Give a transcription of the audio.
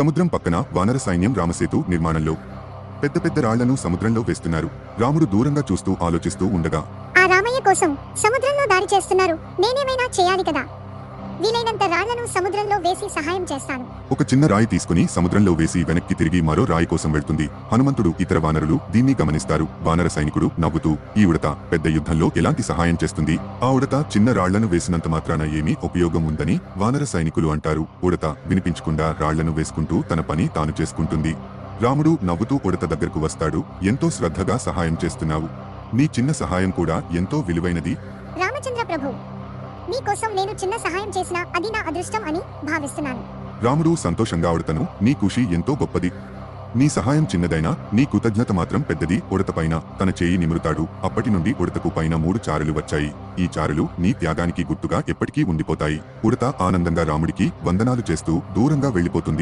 సముద్రం పక్కన వానర సైన్యం రామసేతు నిర్మాణంలో పెద్ద పెద్ద రాళ్లను సముద్రంలో వేస్తున్నారు. రాముడు దూరంగా చూస్తూ ఆలోచిస్తూ ఉండగా ఆ రామయ్య కోసం సముద్రంలో దాడి చేస్తున్నారు. నేనేమైనా చేయాలి కదా. వీలైనంత రాళ్లను సముద్రంలో వేసి సహాయం చేస్తాను. ఒక చిన్న రాయి తీసుకుని సముద్రంలో వేసి వెనక్కి తిరిగి మరో రాయి కోసం వెళ్తుంది. హనుమంతుడు ఇతర వానరులు దీన్ని గమనిస్తారు. వానర సైనికుడు నవ్వుతూ, ఈ ఉడత పెద్ద యుద్ధంలో ఎలాంటి సహాయం చేస్తుంది? ఆ ఉడత చిన్న రాళ్లను వేసినంత మాత్రాన ఏమీ ఉపయోగం ఉందని వానర సైనికులు అంటారు. ఉడత వినిపించకుండా రాళ్లను వేసుకుంటూ తన పని తాను చేసుకుంటుంది. రాముడు నవ్వుతూ ఉడత దగ్గరకు వస్తాడు. ఎంతో శ్రద్ధగా సహాయం చేస్తున్నావు. నీ చిన్న సహాయం కూడా ఎంతో విలువైనది. రామచంద్ర ప్రభు, మీకోసం నేను చిన్న సహాయం చేసినా అది నా అదృష్టం అని భావిస్తున్నాను. రాముడు సంతోషంగా ఉడతను, నీ కృషి ఎంతో గొప్పది. నీ సహాయం చిన్నదైనా నీ కృతజ్ఞత మాత్రం పెద్దది. ఉడత పైన తన చేయి నిమురుతాడు. అప్పటి నుండి ఉడతకు పైన 3 చారలు వచ్చాయి. ఈ చారలు నీ త్యాగానికి గుర్తుగా ఎప్పటికీ ఉండిపోతాయి. ఉడత ఆనందంగా రాముడికి వందనాలు చేస్తూ దూరంగా వెళ్లిపోతుంది.